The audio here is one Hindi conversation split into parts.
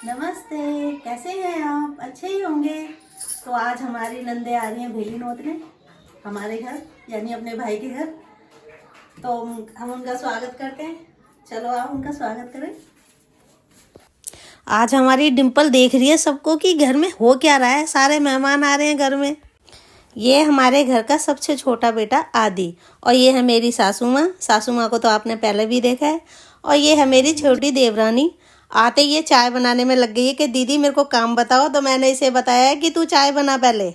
नमस्ते, कैसे हैं आप? अच्छे ही होंगे। तो आज हमारी नंदे आ रही हैं भेली नोतने हमारे घर, यानी अपने भाई के घर। तो हम उनका स्वागत करते हैं। चलो आप उनका स्वागत करें। आज हमारी डिम्पल देख रही है सबको कि घर में हो क्या रहा है। सारे मेहमान आ रहे हैं घर में। ये हमारे घर का सबसे छोटा बेटा आदि, और ये है मेरी सासू माँ। सासू माँ को तो आपने पहले भी देखा है। और ये है मेरी छोटी देवरानी। आते ही ये चाय बनाने में लग गई है कि दीदी मेरे को काम बताओ। तो मैंने इसे बताया है कि तू चाय बना पहले।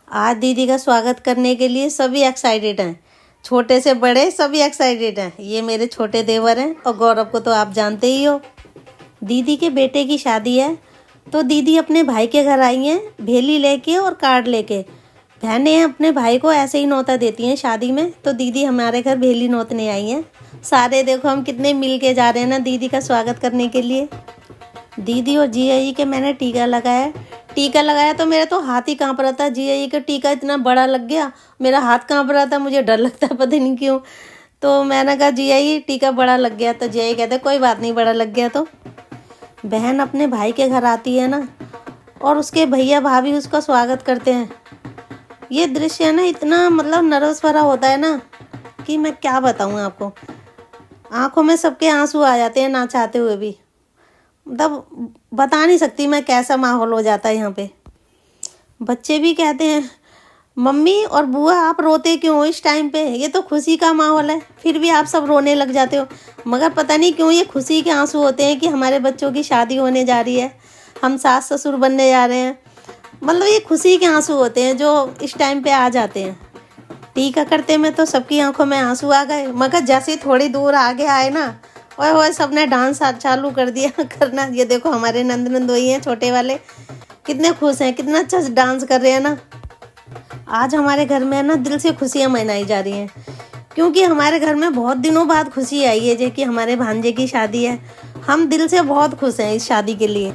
आज दीदी का स्वागत करने के लिए सभी एक्साइटेड हैं, छोटे से बड़े सभी एक्साइटेड हैं। ये मेरे छोटे देवर हैं, और गौरव को तो आप जानते ही हो। दीदी के बेटे की शादी है, तो दीदी अपने भाई के घर आई हैं भेली लेके और कार्ड लेके। बहनें अपने भाई को ऐसे ही नौता देती हैं शादी में, तो दीदी हमारे घर भेली नौतने आई हैं। सारे देखो हम कितने मिल के जा रहे हैं ना दीदी का स्वागत करने के लिए। दीदी और जीजा जी के मैंने टीका लगाया तो मेरा तो हाथ ही कांप रहा था। जीजा जी का टीका इतना बड़ा लग गया, मेरा हाथ कांप रहा था, मुझे डर लगता है पता नहीं क्यों। तो मैंने कहा जीजा जी टीका बड़ा लग गया। तो जीजा जी कहते कोई बात नहीं, बड़ा लग गया तो। बहन अपने भाई के घर आती है ना, और उसके भैया भाभी उसका स्वागत करते हैं। ये दृश्य है ना, इतना मतलब नर्वस भरा होता है ना कि मैं क्या बताऊँ आपको। आंखों में सबके आंसू आ जाते हैं ना चाहते हुए भी। मतलब बता नहीं सकती मैं कैसा माहौल हो जाता है यहाँ पे। बच्चे भी कहते हैं मम्मी और बुआ आप रोते क्यों हो इस टाइम पे, ये तो खुशी का माहौल है, फिर भी आप सब रोने लग जाते हो। मगर पता नहीं क्यों ये खुशी के आंसू होते हैं कि हमारे बच्चों की शादी होने जा रही है, हम सास ससुर बनने जा रहे हैं। मतलब ये खुशी के आंसू होते हैं जो इस टाइम पे आ जाते हैं। टीका करते में तो सबकी आंखों में आंसू आ गए, मगर जैसे थोड़ी दूर आगे आए ना, ओए होए सबने डांस चालू कर दिया करना। ये देखो हमारे नंदोई हैं छोटे वाले, कितने खुश हैं, कितना अच्छा डांस कर रहे हैं ना। आज हमारे घर में ना दिल से खुशियाँ मनाई जा रही हैं, क्योंकि हमारे घर में बहुत दिनों बाद खुशी आई है जो कि हमारे भांजे की शादी है। हम दिल से बहुत खुश हैं इस शादी के लिए।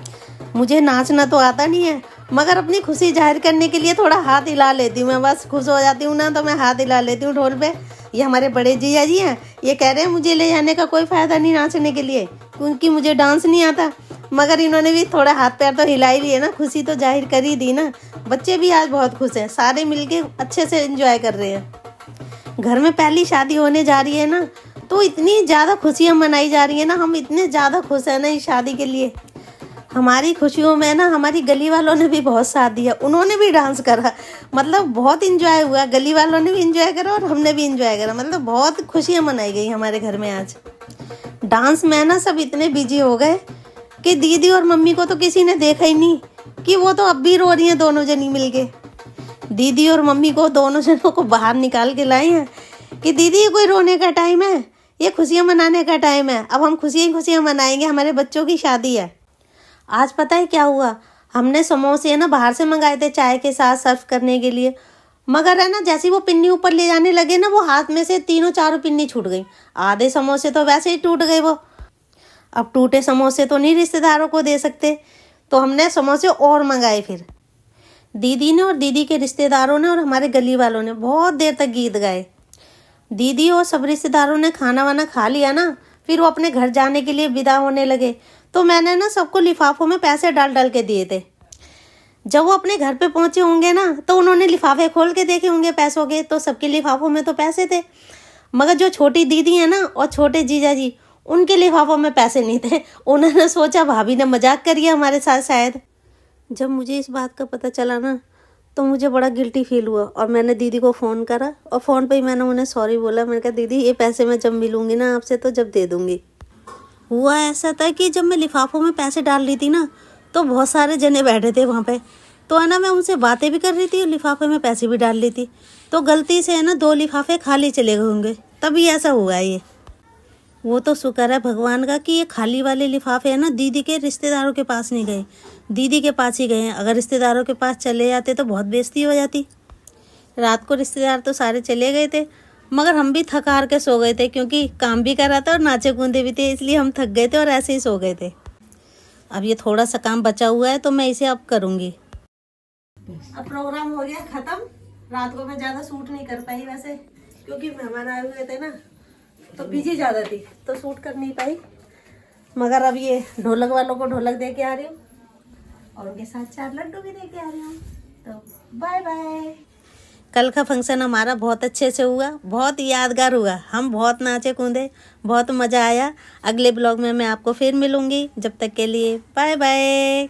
मुझे नाचना तो आता नहीं है, मगर अपनी खुशी जाहिर करने के लिए थोड़ा हाथ हिला लेती हूँ। मैं बस खुश हो जाती हूँ ना तो मैं हाथ हिला लेती हूँ ढोल पे। ये हमारे बड़े जीजा जी हैं, ये कह रहे हैं मुझे ले जाने का कोई फ़ायदा नहीं नाचने के लिए, क्योंकि मुझे डांस नहीं आता। मगर इन्होंने भी थोड़ा हाथ पैर तो हिला ही लिए ना, खुशी तो जाहिर कर ही दी ना। बच्चे भी आज बहुत खुश हैं, सारे मिलके अच्छे से एंजॉय कर रहे हैं। घर में पहली शादी होने जा रही है ना, तो इतनी ज़्यादा खुशियाँ मनाई जा रही है ना, हम इतने ज़्यादा खुश हैं ना इस शादी के लिए। हमारी खुशियों में ना हमारी गली वालों ने भी बहुत साथ दिया, उन्होंने भी डांस करा। मतलब बहुत इंजॉय हुआ, गली वालों ने भी इंजॉय करा और हमने भी इंजॉय करा। मतलब बहुत खुशियाँ मनाई गई हमारे घर में आज। डांस में ना सब इतने बिजी हो गए कि दीदी और मम्मी को तो किसी ने देखा ही नहीं कि वो तो अब भी रो रही हैं दोनों जनी मिलके। दीदी और मम्मी को दोनों जनों को बाहर निकाल के लाए हैं कि दीदी ये कोई रोने का टाइम है, ये खुशियाँ मनाने का टाइम है। अब हम खुशियाँ खुशियाँ मनाएंगे, हमारे बच्चों की शादी है। आज पता है क्या हुआ, हमने समोसे ना बाहर से मंगाए थे चाय के साथ सर्व करने के लिए। मगर है ना जैसे वो पिन्नी ऊपर ले जाने लगे ना, वो हाथ में से तीनों चारों पिन्नी छूट गई। आधे समोसे तो वैसे ही टूट गए वो। अब टूटे समोसे तो नहीं रिश्तेदारों को दे सकते, तो हमने समोसे और मंगाए। फिर दीदी ने और दीदी के रिश्तेदारों ने और हमारे गली वालों ने बहुत देर तक गीत गाए। दीदी और सब रिश्तेदारों ने खाना वाना खा लिया ना, फिर वो अपने घर जाने के लिए विदा होने लगे। तो मैंने ना सबको लिफाफों में पैसे डाल डाल के दिए थे। जब वो अपने घर पे पहुंचे होंगे ना, तो उन्होंने लिफाफे खोल के देखे होंगे पैसों के, तो सबके लिफाफों में तो पैसे थे। मगर जो छोटी दीदी है ना और छोटे जीजा जी, उनके लिफाफों में पैसे नहीं थे। उन्होंने सोचा भाभी ने मजाक करिए हमारे साथ शायद। जब मुझे इस बात का पता चला ना, तो मुझे बड़ा गिल्टी फील हुआ, और मैंने दीदी को फ़ोन करा और फ़ोन पे ही मैंने उन्हें सॉरी बोला। मैंने कहा दीदी ये पैसे मैं जब मिलूँगी ना आपसे, तो जब दे दूँगी। हुआ ऐसा था कि जब मैं लिफाफों में पैसे डाल रही थी ना, तो बहुत सारे जने बैठे थे वहाँ पे। तो है ना मैं उनसे बातें भी कर रही थी और लिफाफे में पैसे भी डाल रही थी। तो गलती से है ना 2 लिफाफे खाली चले गए होंगे, तभी ऐसा हुआ ये। वो तो शुक्र है भगवान का कि ये खाली वाले लिफाफे है ना दीदी के रिश्तेदारों के पास नहीं गए, दीदी के पास ही गए हैं। अगर रिश्तेदारों के पास चले जाते तो बहुत बेइज्जती हो जाती। रात को रिश्तेदार तो सारे चले गए थे, मगर हम भी थक हार के सो गए थे, क्योंकि काम भी कर रहा था और नाचे कूदे भी थे, इसलिए हम थक गए थे और ऐसे ही सो गए थे। अब ये थोड़ा सा काम बचा हुआ है तो मैं इसे अब करूँगी। अब प्रोग्राम हो गया ख़त्म। रात को मैं ज़्यादा शूट नहीं कर पाई वैसे, क्योंकि मेहमान आए हुए थे ना, तो बिजी ज़्यादा थी तो शूट कर नहीं पाई। मगर अब ये ढोलक वालों को ढोलक दे के आ रही हूँ और उनके साथ 4 लड्डू भी दे के आ रही हूँ। तो बाय बाय। कल का फंक्शन हमारा बहुत अच्छे से हुआ, बहुत यादगार हुआ। हम बहुत नाचे कूदे, बहुत मज़ा आया। अगले ब्लॉग में मैं आपको फिर मिलूँगी। जब तक के लिए बाय बाय।